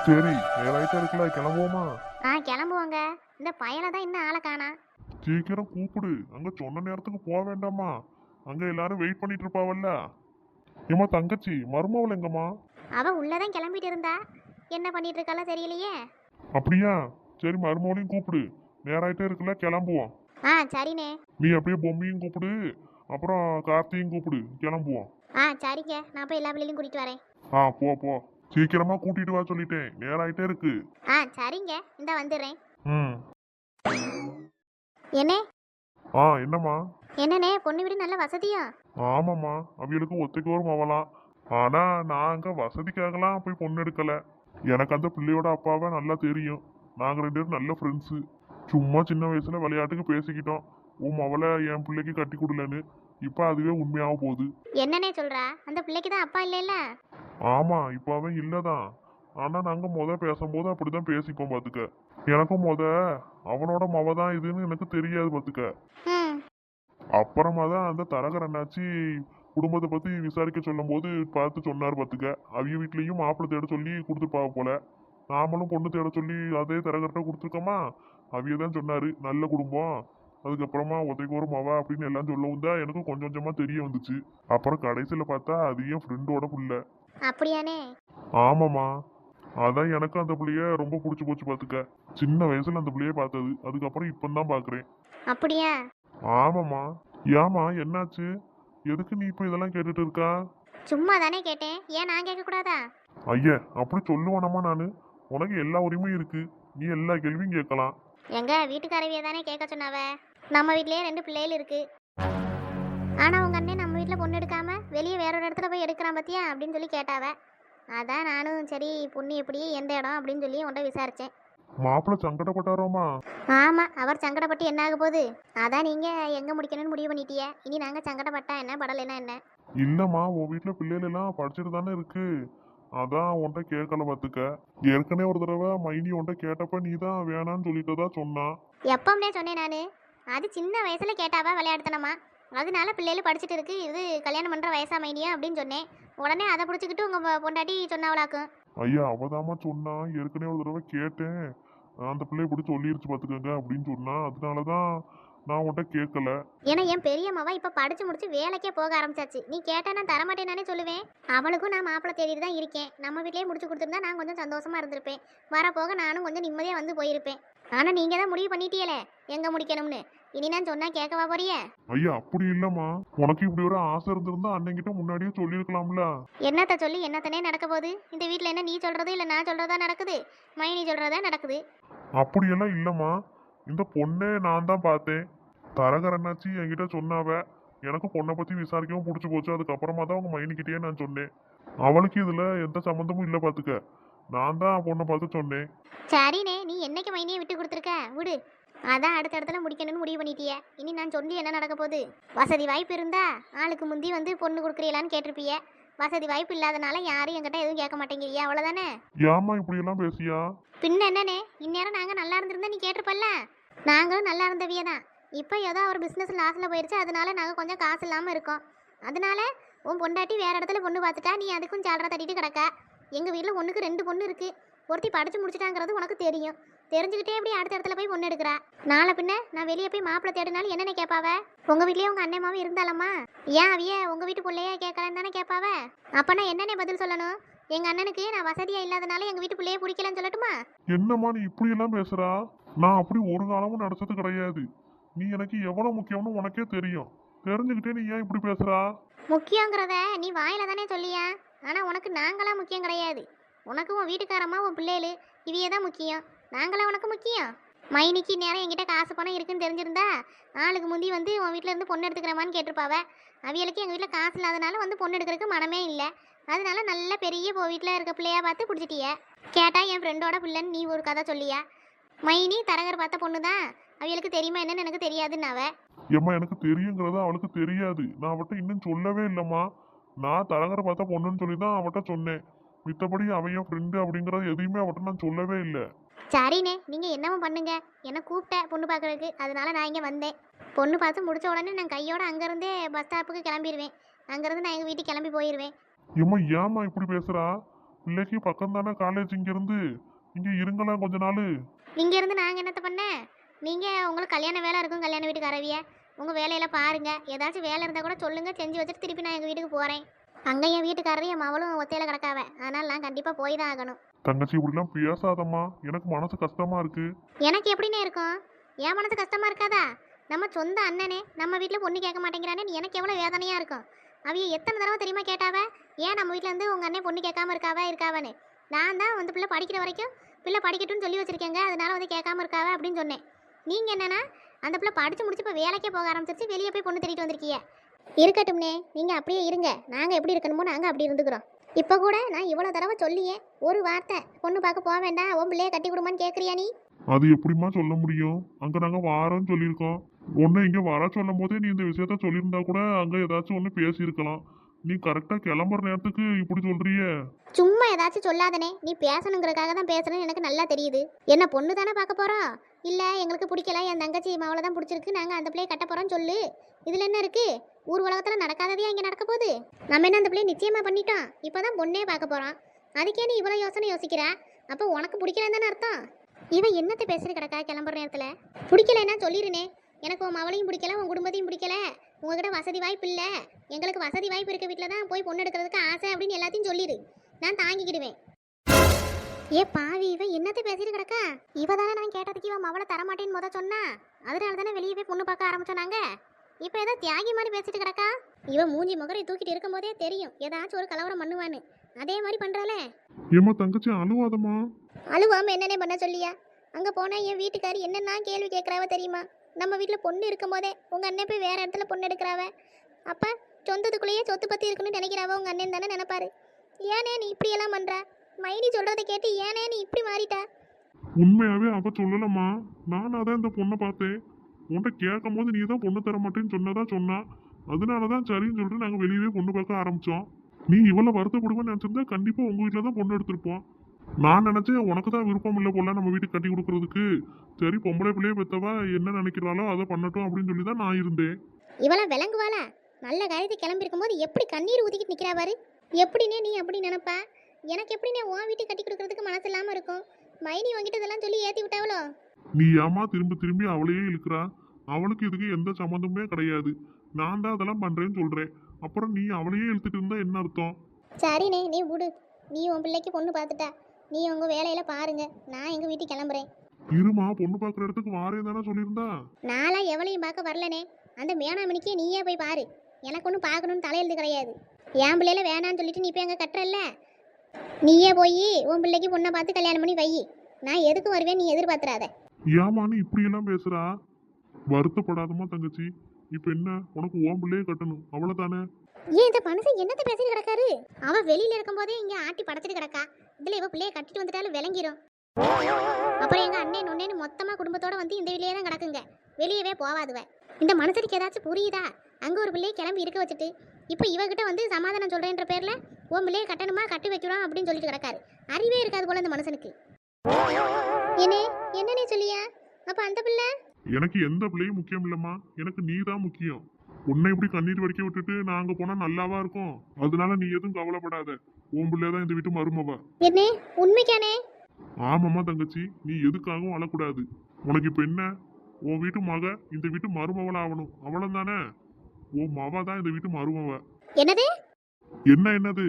சரி, நேராயிட்டா இருக்குல்ல, கிளம்புவோமா? கிளம்புவோங்க. இந்த பையனை தான் இன்னும் ஆளை காணா. சீக்கிரம் கூப்பிடு. அங்க சொன்ன நேரத்துக்கு போக வேண்டாமா? அங்க எல்லாரும் வெயிட் பண்ணிட்டு இருப்பாவல்ல. ஏம்மா தங்கச்சி, மருமவள் எங்கம்மா? அவ உள்ளதான் கிளம்பிட்டு இருந்தா. என்ன பண்ணிட்டு இருக்காளோ தெரியலையே. அப்படியா? சரி, மருமவளையும் கூப்பிடு. நேராயிட்டே இருக்குல்ல, கிளம்புவோம். சரிண்ணே. நீ அப்படியே பொம்மையும் கூப்பிடு, அப்புறம் கார்த்தியும் கூப்பிடு, கிளம்புவோம். சரிங்க. நான் போய் எல்லா பிள்ளைகளையும் கூட்டிட்டு வரேன். போ போ. சீக்கிரமா கூட்டிட்டு வா சொல்லிட்டேன், நேராயிட்டே இருக்கு. சரிங்க. இந்த வந்துடுறேன். ம். என்னே? என்னம்மா? என்னண்ணே, பொண்ணு வீடு நல்ல வசதியா? ஆமாம்மா, அவங்களுக்கு ஒத்தைக்கு ஒரு மவளாம். ஆனா நான் அங்க வசதிக்காகலாம் போய் பொண்ணு எடுக்கல. எனக்கு அந்த பிள்ளையோட அப்பாவை நல்லா தெரியும். நாங்க ரெண்டு பேரும் நல்ல ஃப்ரெண்ட்ஸு. சும்மா சின்ன வயசுல விளையாட்டுக்கு பேசிக்கிட்டோம், உன் மவளை என் பிள்ளைக்கு கட்டி கொடுலன்னு. இப்ப அதுவே உண்மையாக போகுது. என்னண்ணே சொல்றா? அந்த பிள்ளைக்கு தான் அப்பா இல்லைல்ல? ஆமா, இப்ப அவன் இல்லதான். ஆனா நாங்க பேசும்போது அப்படிதான் பேசிப்போம் பாத்துக்க. எனக்கும் அவனோட மவ தான் இதுன்னு எனக்கு தெரியாது பாத்துக்க. ம். அப்புறமா தான் அந்த தரகர் அண்ணாச்சி குடும்பத்தை பத்தி விசாரிக்க சொல்லும் போது பார்த்து சொன்னார் பாத்துக்க. அவிய வீட்லயும் மாப்பிள்ளை தேட சொல்லி கொடுத்துருப்பாவ போல. நாமளும் பொண்ணு தேட சொல்லி அதே தரகர்கிட்ட கொடுத்துருக்கோமா. அவிய தான் சொன்னாரு, நல்ல குடும்பம், அதுக்கப்புறமா உதைக்கு ஒரு மவ அப்படின்னு எல்லாம் சொல்லவும் தான் எனக்கும் கொஞ்சம் கொஞ்சமா தெரிய வந்துச்சு. அப்புறம் கடைசியில பார்த்தா அது என் ஃப்ரெண்டோட புள்ள. அப்படியானே? ஆமாம்மா. அதான் எனக்கு அந்த புள்ளைய ரொம்ப பிடிச்சி போச்சு பாத்துக்க. சின்ன வயசுல அந்த புள்ளைய பார்த்தது, அதுக்கப்புறம் இப்பதான் பாக்குறேன். அப்படியா? ஆமாம்மா. ஏமா என்னாச்சு? எதுக்கு நீ இப்ப இதெல்லாம் கேட்டுட்டு இருக்கா? சும்மா தானே கேட்டேன். ஏன் நான் கேட்க கூடாதா? ஐயா, அப்படி சொல்லுவானம்மா நானு. உனக்கு எல்லா உரிமையும் இருக்கு, நீ எல்லா கேள்வியும் கேட்கலாம். எங்க வீட்டுக்காரவிய தானே கேட்க சொன்னாவ. நம்ம வீட்லயே 2 பிள்ளைகள் இருக்கு. ஆனா உங்க அண்ணன் நம்ம வீட்ல பொண்ணு எடுக்காம வெளியே வேற ஒரு இடத்துல போய் எடுக்கிறான் பாத்தியா அப்படின்னு சொல்லி கேட்டாவ. அதான் நானும் சரி பொண்ணு எப்படி எந்த இடம் அப்படின்னு சொல்லி உன்ட்ட விசாரிச்சேன். மாப்பிள்ள சங்கடப்பட்டாரோமா? ஆமா, அவர் சங்கடப்பட்டு என்ன ஆக போகுது? அதான் நீங்க எங்க முடிக்கணும்னு முடிவு பண்ணிட்டிய. இனி நாங்க சங்கடப்பட்டா என்ன, படலைன்னா என்ன? இல்லம்மா, உன் வீட்டுல பிள்ளைகள் எல்லாம் படிச்சுட்டு தானே இருக்கு. அதான் உன்கிட்ட கேட்கல பாத்துக்க. ஏற்கனவே ஒரு தடவை மைனி உன்கிட்ட கேட்டப்ப நீ தான் வேணான்னு சொல்லிட்டதா சொன்னா. எப்பவுமே சொன்னேன் நானு. அது சின்ன வயசுல கேட்டாவா விளையாடுத்தனமா. அதனால பிள்ளைகள் படிச்சுட்டு இருக்கு, இது கல்யாணம் பண்ற வயசா மைனியா அப்படின்னு சொன்னேன். உடனே அதை பிடிச்சிக்கிட்டு உங்க பொண்டாட்டி சொன்னாவளாக்கும். ஐயா, அவதாம்மா சொன்னா. ஏற்கனவே ஒரு தடவை கேட்டேன், அந்த பிள்ளை இப்படி சொல்லிருச்சு பாத்துக்கங்க அப்படின்னு சொன்னா. அதனாலதான் நான் உன்கிட்ட கேட்கல. ஏன்னா என் பெரியம்மாவா இப்ப படிச்சு முடிச்சு வேலைக்கே போக ஆரம்பிச்சாச்சு. நீ கேட்டா நான் தரமாட்டேனானே சொல்லுவேன். அவளுக்கும் நான் மாப்பிள்ளை தேடிட்டு தான் இருக்கேன். நம்ம வீட்லயே முடிச்சு கொடுத்துருந்தா நான் கொஞ்சம் சந்தோஷமா இருந்திருப்பேன். வரப்போக நானும் கொஞ்சம் நிம்மதியா வந்து போயிருப்பேன். ஆனா நீங்க தான் முடிவு பண்ணிட்டீங்களே எங்க முடிக்கணும்னு. இனி நான் சொன்னா கேட்கவா போறிய? ஐயா, அப்படி இல்லம்மா. உனக்கு இப்படி ஒரு ஆசை இருந்திருந்தா அன்னைக்கிட்ட முன்னாடியே சொல்லியிருக்கலாம்ல. என்னத்த சொல்லி என்னத்தனே நடக்க போகுது? இந்த வீட்ல என்ன நீ சொல்றது இல்ல நான் சொல்றதா நடக்குது? மைனி சொல்றதா நடக்குது. அப்படியெல்லாம் இல்லம்மா. இந்த பொண்ணே நான் தான் பார்த்தேன். தரகர் அண்ணாச்சி என்கிட்ட சொன்னாவ. எனக்கு பொண்ணை பத்தி விசாரிக்கவும் பிடிச்சி போச்சு. அதுக்கப்புறமா தான் உங்க மைனிக்கிட்டே நான் சொன்னேன். அவளுக்கு இதுல எந்த சம்மந்தமும் இல்லை பாத்துக்க. நான் தான் பொண்ணை பார்த்து சொன்னேன். சரிண்ணே, நீ என்னைக்கு மைனியை விட்டு கொடுத்துருக்க விடு. அதான் அடுத்த இடத்துல முடிக்கணும்னு முடிவு பண்ணிட்டிய. இனி நான் சொல்லி என்ன நடக்க போகுது? வசதி வாய்ப்பு இருந்தா ஆளுக்கு முந்தி வந்து பொண்ணு கொடுக்குறீங்களான்னு கேட்டிருப்பிய. வசதி வாய்ப்பு இல்லாதனால யாரும் என்கிட்ட எதுவும் கேட்க மாட்டேங்கிறியா, அவ்வளோதானே? ஏம்மா இப்படி எல்லாம் பேசியா? பின்ன என்னண்ணே, இந்நேரம் நாங்கள் நல்லா இருந்திருந்தா நீ கேட்டிருப்பல்ல. நாங்களும் நல்லா இருந்தவிய தான். இப்போ ஏதோ ஒரு பிஸ்னஸ் லாஸில் போயிடுச்சு, அதனால நாங்கள் கொஞ்சம் காசு இல்லாமல் இருக்கோம். அதனால உன் பொண்டாட்டி வேற இடத்துல பொண்ணு பார்த்துட்டா, நீ அதுக்கும் சாலரை தட்டிட்டு கிடக்கா. எங்கள் வீட்டில் ஒன்றுக்கு 2 பொண்ணு இருக்கு. ஒருத்தி படிச்சு முடிச்சிட்டாங்கிறது உனக்கு தெரியும். தெரிஞ்சுக்கிட்டே எப்படி அடுத்த இடத்துல போய் பொண்ணு எடுக்கிறா? நாளை பின்ன நான் வெளியே போய் மாப்பிள்ளை தேடினாலும் என்னென்ன கேட்பாவ? உங்கள் வீட்லேயே உங்கள் அண்ணமாவும் இருந்தாலம்மா, ஏன் அவிய உங்கள் வீட்டு பிள்ளையே கேட்கலன்னு தானே கேட்பாவ? அப்போ நான் என்னென்ன பதில் சொல்லணும்? எங்கள் அண்ணனுக்கு நான் வசதியாக இல்லாதனால எங்கள் வீட்டு பிள்ளையே பிடிக்கலன்னு சொல்லட்டுமா? என்னம்மா நீ இப்படி எல்லாம் பேசுறா? நான் அப்படி ஒரு காலமும் நடச்சது கிடையாது. நீ எனக்கு எவ்வளவு முக்கியம்னு உனக்கே தெரியும். தெரிஞ்சுக்கிட்டே நீ ஏன் இப்படி பேசுறா? முக்கியங்கிறத நீ வாயில தானே சொல்லியா? ஆனால் உனக்கு நாங்களாம் முக்கியம் கிடையாது. உனக்கு உன் வீட்டுக்காரம்மா உன் பிள்ளைகளு இவையே தான் முக்கியம். நாங்களாம் உனக்கு முக்கியம்? மைனிக்கு நேரம் என்கிட்ட காசு பணம் இருக்குன்னு தெரிஞ்சிருந்தா ஆளுக்கு முந்தி வந்து உன் வீட்டில் இருந்து பொண்ணு எடுத்துக்கிறமான்னு கேட்டிருப்பாவ. அவியலுக்கு எங்கள் வீட்டில் காசு இல்லாதனால வந்து பொண்ணு எடுக்கிறதுக்கு மனமே இல்லை. அதனால நல்ல பெரிய வீட்டில் இருக்க பிள்ளையா பார்த்து பிடிச்சிட்டிய. கேட்டா என் ஃப்ரெண்டோட பிள்ளைன்னு நீ ஒரு கதை சொல்லியா? மைனி தரகர் பார்த்த பொண்ணு தான், அவியலுக்கு தெரியுமா என்னன்னு எனக்கு தெரியாதுன்னாவ. ஏம்மா, எனக்கு தெரியுங்கிறத அவளுக்கு தெரியாது. நான் அவட்ட இன்னும் சொல்லவே இல்லைம்மா. நான் தரகரை பார்த்தா பொண்ணுன்னு சொல்லி தான் அவட்ட சொன்னேன். மித்தபடி அவன் என் ஃப்ரெண்டு அப்படிங்கறது எதையுமே அவட்ட நான் சொல்லவே இல்லை. சரிண்ணே, நீங்கள் என்னவோ பண்ணுங்க. என்னை கூப்பிட்டேன் பொண்ணு பார்க்குறதுக்கு, அதனால நான் இங்கே வந்தேன். பொண்ணு பார்த்து முடிச்ச உடனே நான் கையோட அங்கேருந்தே பஸ் ஸ்டாப்புக்கு கிளம்பிடுவேன். அங்கேருந்து நான் எங்கள் வீட்டுக்கு கிளம்பி போயிடுவேன். ஏம்மா, ஏம்மா இப்படி பேசுறா? பிள்ளைக்கு பக்கம் தானே காலேஜ் இங்க இருந்து. இங்க இருங்கலாம் கொஞ்ச நாள். இங்க இருந்து நாங்க என்னத்த பண்ண? நீங்க உங்களுக்கு கல்யாண வேலை இருக்கும், கல்யாண வீட்டுக்கு அரவிய உங்க வேலையெல்லாம் பாருங்க. ஏதாச்சும் வேலை இருந்தா கூட சொல்லுங்க, செஞ்சு வச்சுட்டு திருப்பி நான் எங்க வீட்டுக்கு போறேன். அங்க என் வீட்டுக்காரரு என் மவளும் ஒத்தையில கிடக்காவ, அதனால நான் கண்டிப்பா போய் தான் ஆகணும். தங்கச்சி இப்படிலாம் பேசாதம்மா, எனக்கு மனசு கஷ்டமா இருக்கு. எனக்கு எப்படின்னே இருக்கும்? என் மனசு கஷ்டமா இருக்காதா? நம்ம சொந்த அண்ணனே நம்ம வீட்டுல பொண்ணு கேட்க மாட்டேங்கிறானே, எனக்கு எவ்வளவு வேதனையா இருக்கும். அவிய எத்தனை தடவை தெரியுமா கேட்டாவ, ஏன் நம்ம வீட்டுல இருந்து உங்க அண்ணன் பொண்ணு கேட்காம இருக்காவன்னு. நான் தான் வந்து பிள்ளை படிக்கிற வரைக்கும் பிள்ளை படிக்கட்டும்னு சொல்லி வச்சிருக்கேங்க, அதனால வந்து கேட்காம இருக்காவ அப்படின்னு சொன்னேன். நீங்க என்னன்னா அந்த பிள்ளை படிச்சு முடிச்சு இப்போ வேலைக்கே போக ஆரம்பிச்சிருச்சு, வெளியே போய் பொண்ணு தேடிட்டு வந்திருக்கீங்க. இருக்கட்டும்னே, நீங்க அப்படியே இருங்க, நாங்க எப்படி இருக்கணுமோ நாங்க அப்படி இருந்துக்கிறோம். இப்போ கூட நான் இவ்வளோ தடவை சொல்லியே ஒரு வார்த்தை பொண்ணு பார்க்க போக வேண்டாம், உன் பிள்ளைய கட்டி கொடுமான்னு கேட்குறியா நீ? அது எப்படிம்மா சொல்ல முடியும்? அங்க நாங்க வாரோன்னு சொல்லியிருக்கோம். உன்னை இங்க வர சொல்லும் போதே நீ இந்த விஷயத்த சொல்லியிருந்தா கூட அங்க ஏதாச்சும் ஒண்ணு பேசியிருக்கலாம். நீ கரெக்டா கிளம்புற நேரத்துக்கு இப்படி சொல்றியே. சும்மா ஏதாச்சும் சொல்லாதனே, நீ பேசணுங்கிறதுக்காக தான் பேசுறேன்னு எனக்கு நல்லா தெரியுது. என்ன பொண்ணு தானே பார்க்க போறோம்? இல்ல எங்களுக்கு பிடிக்கல, என் தங்கச்சி மாவளை தான் பிடிச்சிருக்கு, நாங்க அந்த பிள்ளைய கட்ட போறோம்னு சொல்லு. இதுல என்ன இருக்கு? ஊர் உலகத்துல நடக்காததே இங்க நடக்க போகுது. நம்ம என்ன அந்த பிள்ளைய நிச்சயமா பண்ணிட்டோம், இப்பதான் பொண்ணே பார்க்க போறோம். அதுக்கே நீ இவ்வளவு யோசனை யோசிக்கிற? அப்ப உனக்கு பிடிக்கலன்னு தானே அர்த்தம்? இவ என்னத்தை பேசுறது கிடக்கா கிளம்புற நேரத்துல? பிடிக்கலன்னா சொல்லிருனே, எனக்கு உன் மவளையும் பிடிக்கல, உன் குடும்பத்தையும் பிடிக்கல, உங்ககிட்ட வசதி வாய்ப்பு இல்லை, எங்களுக்கு வசதி வாய்ப்பு இருக்க வீட்டில் தான் போய் பொண்ணு எடுக்கிறதுக்கு ஆசை அப்படின்னு எல்லாத்தையும் சொல்லிடு, நான் தாங்கிக்கிடுவேன். ஏ பாவி, இவ என்னத்தை பேசிட்டு கிடக்கா? இவ தானே நான் கேட்டதுக்கு இவன் மவளை தரமாட்டேன்னு முத சொன்னா, அதனால தானே வெளியே போய் பொண்ணு பார்க்க ஆரம்பிச்சோம் நாங்க. இப்போ ஏதோ தியாகி மாதிரி பேசிட்டு கிடக்கா. இவ மூஞ்சி முகரை தூக்கிட்டு இருக்கும் போதே தெரியும் ஏதாச்சும் ஒரு கலவரம் பண்ணுவான்னு, அதே மாதிரி பண்றாளே. ஏமா தங்கச்சி அழுவாதம்மா. அழுவாம என்னென்ன பண்ண சொல்லியா? அங்க போனா என் வீட்டுக்காரி என்னென்ன கேள்வி கேட்கறாவ தெரியுமா? நம்ம வீட்டில் பொண்ணு இருக்கும் போதே உங்க அண்ணன் போய் வேற இடத்துல பொண்ணு எடுக்கிறாவ. அப்ப சொந்தத்துக்குள்ளேயே சொத்து பத்தி இருக்குன்னு நினைக்கிறாவ உங்க அண்ணன் தானே நினைப்பாரு. ஏனே நீ இப்படி எல்லாம் பண்ற? மைனி சொல்றதை கேட்டு ஏனே நீ இப்படி மாறிட்ட? உண்மையாவே அவ சொல்லலம்மா. நான் அதான் இந்த பொண்ணை பார்த்தேன். உன்கிட்ட கேட்கும் போது நீ தான் பொண்ணு தர மாட்டேன்னு சொன்னா. அதனாலதான் சரின்னு சொல்லிட்டு நாங்க வெளியவே பொண்ணு பார்க்க ஆரம்பிச்சோம். நீ இவ்வளவு வருத்தப்படுவேன்னு நினைச்சிருந்தா கண்டிப்பா உங்க வீட்டுல தான் பொண்ணு எடுத்திருப்போம். நான் நினைச்சேன் உனக்கு தான் விருப்பம் இல்லை போல நம்ம வீட்டுக்கு கட்டி கொடுக்கறதுக்கு. சரி பொம்பளை பிள்ளைய பெத்தவா என்ன நினைக்கிறாளோ அதை பண்ணட்டும் அப்படின்னு சொல்லி தான் நான் இருந்தேன். இவளா விளங்குவாளா? நல்ல காரியத்தை கிளம்பி இருக்கும்போது எப்படி கண்ணீர் ஊத்திக்கிட்டு நிக்கிறா பாரு. எப்படினே நீ அப்படி நினைப்பா? எனக்கு எப்படினே உன் வீட்டுக்கு கட்டி கொடுக்கறதுக்கு மனசு இல்லாம இருக்கும்? மைனி உங்ககிட்ட இதெல்லாம் சொல்லி ஏத்தி விட்டாவளோ? நீ ஏமா திரும்ப திரும்பி அவளையே இழுக்கிறா? அவளுக்கு இதுக்கு எந்த சம்மந்தமே கிடையாது. நான் தான் அதெல்லாம் பண்றேன்னு சொல்றேன். அப்புறம் நீ அவளையே இழுத்துட்டு இருந்தா என்ன அர்த்தம்? சரிண்ணே, நீ விடு. நீ உன் பிள்ளைக்கு பொண்ணு பார்த்துட்டா, நீ உங்க வேலையில பாருங்க, நான் எங்க வீட்டுக்கு கிளம்புறேன். இருமா, பொண்ணு பார்க்குற இடத்துக்கு வாரேன் தானே சொல்லியிருந்தா. நாளா எவளையும் பார்க்க வரலனே, அந்த மேனாமணிக்கே நீயே போய் பாரு. எனக்கு ஒன்றும் பார்க்கணும்னு தலையெழுது கிடையாது. என் பிள்ளையில வேணான்னு சொல்லிட்டு நீ இப்போ எங்க கட்டுறல்ல, நீயே போய் உன் பிள்ளைக்கு பொண்ணை பார்த்து கல்யாணம் பண்ணி வை. நான் எதுக்கு வருவேன் நீ எதிர்பார்த்துறாத. ஏமான்னு இப்படி எல்லாம் பேசுறா? வருத்தப்படாதமா தங்கச்சி. இப்ப என்ன, உனக்கு ஓன் பிள்ளையே கட்டணும் அவ்வளவுதானே? ஏன் இந்த மனுஷன் என்னத்தை பேசிட்டு கிடக்காரு? அவ வெளியில இருக்கும் போதே இங்க ஆட்டி படைச்சிட்டு கிடக்கா. இதுல இவ பிள்ளைய கட்டிட்டு வந்துட்டாலும் விளங்கிரும். அப்புறம் எங்க அண்ணன் ஒன்னேன்னு மொத்தமா குடும்பத்தோட வந்து இந்த வீட்லயே தான் கிடக்குங்க, வெளியவே போவாதுவ. இந்த மனுஷனுக்கு ஏதாச்சும் புரியுதா? அங்க ஒரு பிள்ளைய கிளம்பி இருக்க வச்சுட்டு இப்போ இவகிட்ட வந்து சமாதானம் சொல்றேன்ற பேர்ல உன் பிள்ளைய கட்டணுமா கட்டி வைக்கிறோம் அப்படின்னு சொல்லிட்டு கிடக்காரு. அறிவே இருக்காது போல இந்த மனுஷனுக்கு. என்னன்னே சொல்லியா? அப்ப அந்த பிள்ளை எனக்கு எந்த பிள்ளையும் முக்கியம் இல்லம்மா, எனக்கு நீ தான் முக்கியம். உன்னை இப்படி கண்ணீர் வடிக்க விட்டுட்டு நாங்க போனா நல்லாவா இருக்கும்? அதனால நீ எதுவும் கவலைப்படாத. உன் பிள்ளைதான் இந்த வீட்டு மருமவ. என்ன உண்மைக்கானே? ஆமாம்மா தங்கச்சி, நீ எதுக்காகவும் அழக்கூடாது. உனக்கு இப்ப என்ன, உன் வீட்டு மக இந்த வீட்டு மருமவள ஆகணும், அவ்வளவுதானே? உன் மவ தான் இந்த வீட்டு மருமவ. என்னது? என்னது?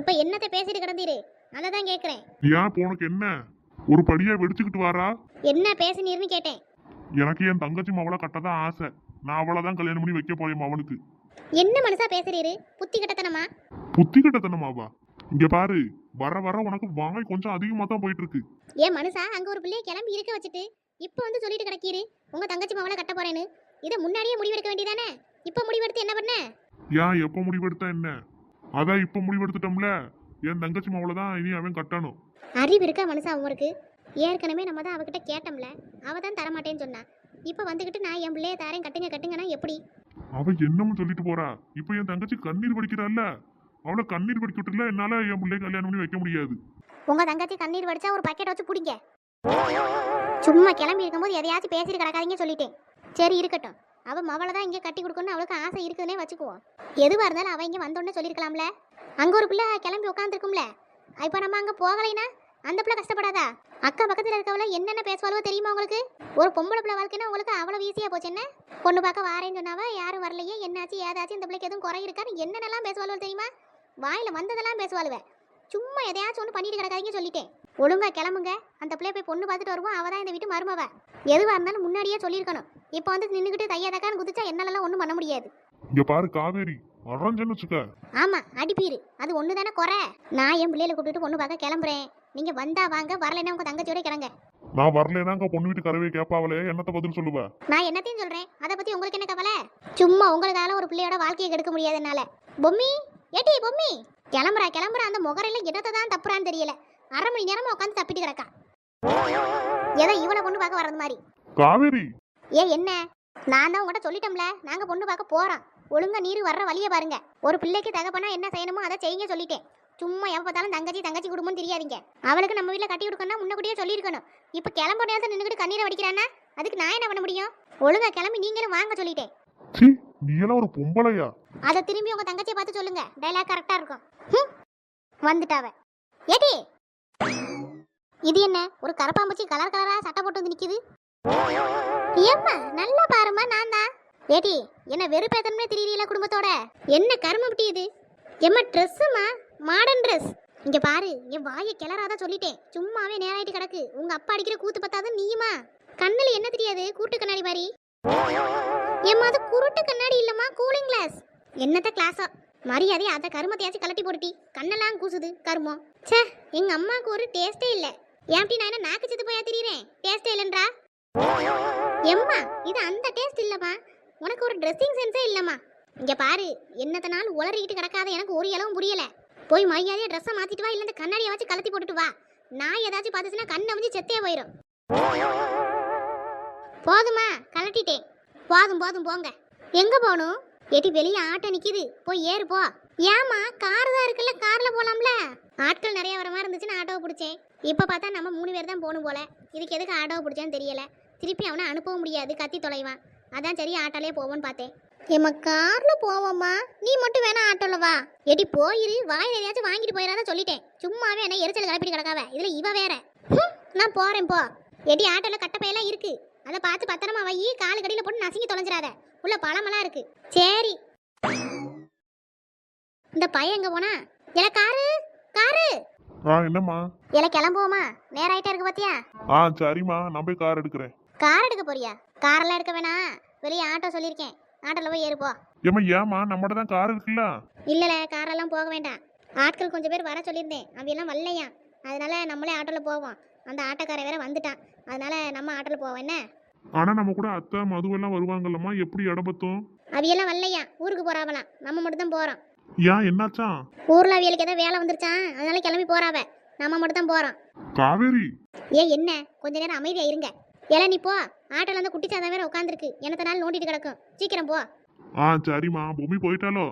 இப்ப என்னத்தை பேசிட்டு கிடந்தீரு? அததான் கேக்குறேன். ஏன் இப்போ உனக்கு என்ன, ஒரு படியா வெடிச்சுக்கிட்டு வாரா? என்ன பேசினீர்னு கேட்டேன். எனக்கு என் தங்கச்சி மவளை கட்டதான் ஆசை. நான் அவளைதான் கல்யாணம் பண்ணி வைக்க போறேன் அவனுக்கு. என்ன மனுஷா பேசுறீரு? புத்தி கட்டத்தனமா? புத்தி கட்டத்தனமாவா? இங்க பாரு, வர வர உனக்கு வாய் கொஞ்சம் அதிகமா தான் போயிட்டு இருக்கு. ஏன் மனுஷா, அங்க ஒரு பிள்ளைய கிளம்பி இருக்க வச்சுட்டு இப்போ வந்து சொல்லிட்டு கிடக்கீரு உங்க தங்கச்சி மவளை கட்ட போறேன்னு. இதை முன்னாடியே முடிவெடுக்க வேண்டியதானே? இப்ப முடிவெடுத்து என்ன பண்ண? ஏன் எப்ப முடிவெடுத்தா என்ன? அதான் இப்ப முடிவெடுத்துட்டோம்ல, என் தங்கச்சி மவளை தான் இனி அவன் கட்டணும். அறிவு இருக்கா மனுஷா அவருக்கு? ஏற்கனவே நம்ம தான் அவகிட்ட கேட்டோம்ல, அவ தான் தரமாட்டேன்னு சொன்னா. இப்ப வந்துகிட்டு நான் என் பிள்ளைய தாரேன் கட்டுங்க கட்டுங்கன்னா எப்படி? அவ என்னமும் சொல்லிட்டு போறா. இப்ப என் தங்கச்சி கண்ணீர் வடிக்கிறாள்ல, அவளை கண்ணீர் வடிக்க விட்டுல என்னால என் பிள்ளைய கல்யாணம் பண்ணி வைக்க முடியாது. உங்க தங்கச்சி கண்ணீர் வடிச்சா ஒரு பக்கெட் வச்சு பிடிங்க. சும்மா கிளம்பி இருக்கும்போது எதையாச்சும் பேசிட்டு கிடக்காதீங்க சொல்லிட்டேன். சரி இருக்கட்டும், அவ மவளை தான் இங்கே கட்டி கொடுக்கணும்னு அவளுக்கு ஆசை இருக்குதுன்னே வச்சுக்குவோம். எதுவாக இருந்தாலும் அவ இங்கே வந்தோடனே சொல்லியிருக்கலாம்ல. அங்கே ஒரு பிள்ளை கிளம்பி உட்காந்துருக்கும்ல, இப்போ நம்ம அங்க போகலைனா அந்த பிள்ளை கஷ்டப்படாதா? அக்கா பக்கத்துல இருக்கவள என்னென்ன பேசுவாளோ தெரியுமா உங்களுக்கு? ஒரு பொம்பளை பிள்ளை வாழ்க்கைன்னா உங்களுக்கு அவ்வளவு ஈஸியா போச்சு என்ன? பொண்ணு பார்க்க வாரேன்னு சொன்னாவ, யாரும் வரலையே, என்னாச்சு ஏதாச்சும், இந்த பிள்ளைக்கு எதுவும் குறை இருக்கான்னு என்னென்னலாம் பேசுவாளோ தெரியுமா? வாயில வந்ததெல்லாம் பேசுவாளுவ. சும்மா எதையாச்சும் ஒன்று பண்ணிட்டு கிடக்காதீங்க சொல்லிட்டேன். ஒழுங்கா கிளம்புங்க. அந்த பிள்ளைய போய் பொண்ணு பார்த்துட்டு வருவோம். அவ தான் இந்த வீட்டு மருமவ. எதுவா இருந்தாலும் முன்னாடியே சொல்லியிருக்கணும். இப்போ வந்து நின்றுக்கிட்டு தையாதக்கான்னு குதிச்சா என்னாலலாம் ஒன்றும் பண்ண முடியாது. இங்க பாரு காவேரி, வர்றேன்னு வச்சுக்க. ஆமா, அடிப்பீரு. அது ஒன்று தானே குறை. நான் என் பிள்ளையில கூப்பிட்டு பொண்ணு பார்க்க கிளம்புறேன். நீங்க வந்தா வாங்க, வரலைன்னா உங்க தங்கச்சியோட கிளங்க. நான் வரலைன்னா அங்க பொண்ணு வீட்டு கரவே கேட்பாவளே, என்னத்த பதில் சொல்லுவ? நான் என்னத்தையும் சொல்றேன். அதை பத்தி உங்களுக்கு என்ன கவலை? சும்மா உங்களுக்கால ஒரு பிள்ளையோட வாழ்க்கையை கெடுக்க முடியாது என்னால. பொம்மி, ஏட்டி பொம்மி, கிளம்புறா அந்த முகரையில என்னத்தை தான் தப்புறான்னு தெரியல. அரை மணி நேரமா உட்காந்து தப்பிட்டு கிடக்கா. ஏதோ இவனை பொண்ணு பார்க்க வர்றது மாதிரி. காவேரி, என்ன? நான் தான் உங்கள்கிட்ட சொல்லிட்டோம்ல, நாங்க பொண்ணு பார்க்க போறோம். ஒழுங்கா நீர் வர்ற வழியை பாருங்க. ஒரு பிள்ளைக்கு தகப்பனா என்ன செய்யணுமோ அதை செய்யுங்க சொல்லிட்டேன். சும்மா எப்ப பார்த்தாலும் தங்கச்சி குடும்பம் தெரியாதீங்க. அவளுக்கு நம்ம வீட்டில் கட்டி கொடுக்கணும்னா முன்னக்கூடியே சொல்லியிருக்கணும். இப்போ கிளம்ப நேரத்தை நின்றுக்கிட்டு கண்ணீரை வடிக்கிறானா அதுக்கு நான் என்ன பண்ண முடியும்? ஒழுங்கா கிளம்பி நீங்களும் வாங்க சொல்லிட்டேன். சீ, நீ எல்லாம் ஒரு பொம்பளையா? அதை திரும்பி உங்க தங்கச்சியை பார்த்து சொல்லுங்க. டைலாக் கரெக்டா இருக்கும். வந்துட்டாவ. ஏடி, இது என்ன ஒரு கரப்பாம்பூச்சி கலர் கலரா சட்டை போட்டு வந்து நிக்குது? ஏம்மா நல்லா பாருமா, நான் தான். ஏடி, என்ன வெறுப்பேத்தனமே தெரியல குடும்பத்தோட. என்ன கருமம் இது? ஏம்மா ட்ரெஸ்ஸுமா, மாடர்ன் ட்ரெஸ். இங்க பாரு, என் வாயை கிளறாத சொல்லிட்டேன். சும்மாவே நேராயிட்டு கிடக்கு. உங்க அப்பா அடிக்கிற கூத்து பத்தாது நீயுமா? கண்ணுல என்ன தெரியாது? கூட்டு கண்ணாடி மாதிரி. ஏம்மா அது குருட்டு கண்ணாடி இல்லம்மா, கூலிங் கிளாஸ். என்னத்த கிளாஸா? மரியாதை அந்த கருமத்தையாச்சும் கலட்டி போட்டுட்டி. கண்ணெல்லாம் கூசுது கருமம். ச்சே, எங்க அம்மாவுக்கு ஒரு டேஸ்டே இல்ல. ஏன்டி நான் என்ன நாக்கு செத்து போயா திரியறேன்? டேஸ்டே இல்லன்றா. எம்மா இது அந்த டேஸ்ட் இல்லம்மா. உனக்கு ஒரு ட்ரெஸ்ஸிங் சென்ஸே இல்லம்மா. இங்க பாரு, என்னத்தனால உளறிக்கிட்டு கிடக்காத எனக்கு ஒரு இளவும் புரியல. போய் மரியாதையா ட்ரெஸ்ஸை மாத்திட்டு வா, இல்ல இந்த கண்ணாடியை வச்சு கலத்தி போட்டுட்டு வா. நான் ஏதாச்சும் பார்த்துச்சுன்னா கண்ணை வந்து செத்தே போயிடும். போதுமா, கலட்டிட்டேன். போதும் போங்க. எங்க போகணும்? ஏட்டி வெளியே ஆட்டோ நிக்குது, போய் ஏறு போ. ஏமா கார் தான் இருக்குல்ல, கார்ல போலாம்ல. ஆட்கள் நிறைய வர மாதிரி இருந்துச்சுன்னு ஆட்டோவை பிடிச்சேன். இப்ப பார்த்தா நம்ம 3 பேர் தான் போகணும் போல. இதுக்கு எதுக்கு ஆட்டோவை பிடிச்சான்னு தெரியல. திருப்பி அவனை அனுப்பவும் முடியாது, கத்தி தொலைவான். அதான் சரி ஆட்டோலே போவோன்னு பார்த்தேன். ஏம்மா கார்ல போவோம்மா, நீ மட்டும் வேணா ஆட்டோல வா. ஏட்டி போயிரு, வாயில் எதையாச்சும் வாங்கிட்டு போயிடாத சொல்லிட்டேன். சும்மாவே என்ன எரிச்சல் கிளப்பிட்டு கிடக்காவ. இதுல இவ வேற. நான் போறேன் போ. ஏட்டி ஆட்டோல கட்டப்பையெல்லாம் இருக்கு, அதை பார்த்து பத்திரமா வை. காலு கடியில போட்டு நசுங்கி தொலைஞ்சிடாத. உள்ள பழமெல்லாம் இருக்கு. சரி, இந்த பையன் எங்க போனா? எல காரு காரு. என்னம்மா? எல கிளம்புவோமா? நேரம் ஆயிட்டா இருக்கு பாத்தியா? சரிம்மா, நான் போய் கார் எடுக்கிறேன். கார் எடுக்க போறியா? காரெல்லாம் எடுக்க வேணாம், வெளியே ஆட்டோ சொல்லியிருக்கேன். ஆட்டோல போய் ஏறுப்போ. ஏமா நம்மகிட்ட தான் கார் இருக்குல்ல? இல்லல, காரெல்லாம் போக வேண்டாம். ஆட்கள் கொஞ்சம் பேர் வர சொல்லியிருந்தேன், அவையெல்லாம் வரலையா. அதனால நம்மளே ஆட்டோல போவோம். அந்த ஆட்டோக்கார வேற வந்துட்டான், அதனால நம்ம ஆட்டோல போவோம். என்ன? ஆனா நம்ம கூட அத்தை மதுவெல்லாம் வருவாங்கல்லம்மா, எப்படி இடபத்தோம்? அவையெல்லாம் வரலையா, ஊருக்கு போறாவலாம். நம்ம மட்டும் தான் போறோம். ஏன், என்னாச்சா? ஊர்ல அவியலுக்கு ஏதாவது வேலை வந்துருச்சான், அதனால கிளம்பி போறாவ. நம்ம மட்டும் தான் போறோம். காவேரி, என்ன கொஞ்ச நேரம் அமைதியா இருங்க. நீ போ. ஆட்டோல அந்த குட்டி சாதா வேற உட்காந்துருக்கு, என்னத்தனால நோண்டிட்டு கிடக்கும். சீக்கிரம் போ. சரிம்மா. பூமி போயிட்டாலோ?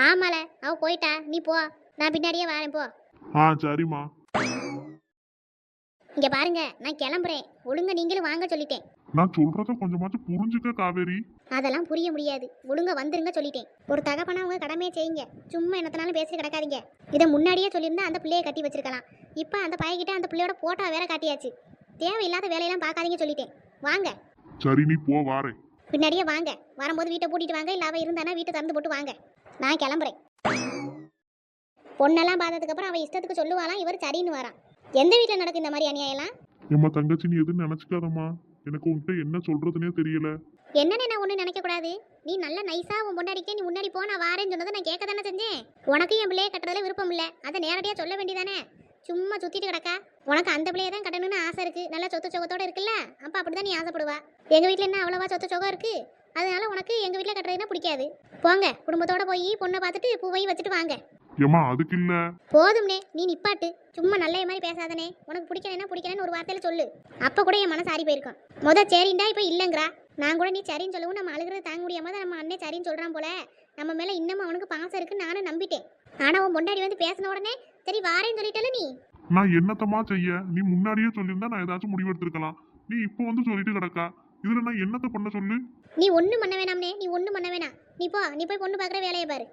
ஆமால, அவ போயிட்டா. நீ போ, நான் பின்னாடியே வரேன். போ. சரிம்மா. இங்க பாருங்க, நான் கிளம்புறேன். ஒழுங்கா நீங்களும் வாங்க சொல்லிட்டேன். நான் சொல்றத கொஞ்சமாச்சும் புரிஞ்சுக்க காவேரி. அதெல்லாம் புரிய முடியாது. ஒழுங்கா வந்துருங்க சொல்லிட்டேன். ஒரு தகப்பனா உங்க கடமையை செய்யுங்க. சும்மா என்னத்தனாலும் பேசி கிடக்காதீங்க. இதை முன்னாடியே சொல்லியிருந்தா அந்த பிள்ளையை கட்டி வச்சிருக்கலாம். இப்போ அந்த பையகிட்ட அந்த பிள்ளையோட போட்டோ வேற காட்டியாச்சு. தேவையில்லாத வேலையெல்லாம் பார்க்காதீங்க சொல்லிட்டேன். வாங்க. சரி, நீ போ, வாரேன். பின்னாடியே வாங்க. வரும்போது வீட்டை பூட்டிட்டு வாங்க, இல்ல அவ இருந்தானா வீட்டை திறந்து போட்டு வாங்க. நான் கிளம்புறேன். பொண்ணெல்லாம் பார்த்ததுக்கு அப்புறம் அவ இஷ்டத்துக்கு சொல்லுவாளாம், இவர் சரின்னு வரான். எந்த வீட்டில் நடக்கும் இந்த மாதிரி அநியாயம்லாம்? ஏம்மா தங்கச்சி, நீ எதுவும் நினைச்சுக்காதம்மா. எனக்கு உன்கிட்ட என்ன சொல்றதுனே தெரியல. என்னன்னு நான் ஒன்றும் நினைக்க கூடாது. நீ நல்ல நைஸா உன் பொண்டாடிக்கே நீ முன்னாடி போ, நான் வாரேன்னு சொன்னதை நான் கேட்க தானே செஞ்சேன். உனக்கு என் பிள்ளைய கட்டுறதுல விருப்பம் இல்லை, அதை நேரடியாக சொல்ல வேண்டியதானே. சும்மா சுத்திட்டு கிடக்கா. உனக்கு அந்த பிள்ளைய தான் கட்டணும்னு ஆசை இருக்கு, நல்ல சொத்து சொகத்தோட இருக்குல்ல. அப்ப அப்படிதான் நீ ஆசைப்படுவா. எங்க வீட்டுல என்ன அவ்வளவா சொத்து சொகம் இருக்கு, அதனால உனக்கு எங்க வீட்டுல கட்டுறதுனா பிடிக்காது. போங்க, குடும்பத்தோட போய் பொண்ணை பார்த்துட்டு பூவையும் வச்சுட்டு வாங்க. ஏம்மா அதுக்கு இல்ல. போதும்னே, நீ நிப்பாட்டு. சும்மா நல்ல மாதிரி பேசாதனே. உனக்கு பிடிக்கலன்னு ஒரு வார்த்தையில சொல்லு. அப்ப கூட என் மனசு ஆறி போயிருக்கும். சரிண்டா, இப்ப இல்லங்கிறா. நான் கூட நீ சரின்னு சொல்லவும் நம்ம அழுகிறது தாங்க முடியாம தான் நம்ம அண்ணன் சரின்னு சொல்றான் போல. நம்ம மேல இன்னமும் அவனுக்கு பாசம் இருக்கு, நானும் நம்பிட்டேன். ஆனா உன் பொண்டாடி வந்து பேசின உடனே சரி வாரேன்னு சொல்லிட்டல நீ. நான் என்னத்தமா செய்ய? நீ முன்னாடியே சொல்லியிருந்தா நான் ஏதாச்சும் முடிவெடுத்திருக்கலாம். நீ இப்போ வந்து சொல்லிட்டு கிடக்கா. இதுல நான் என்னத்த பண்ண சொல்லு? நீ ஒண்ணும் பண்ண வேணாம்னே, நீ ஒண்ணும் பண்ண வேணாம். நீ போய் பொண்ணு பாக்குற வேலையை பாரு.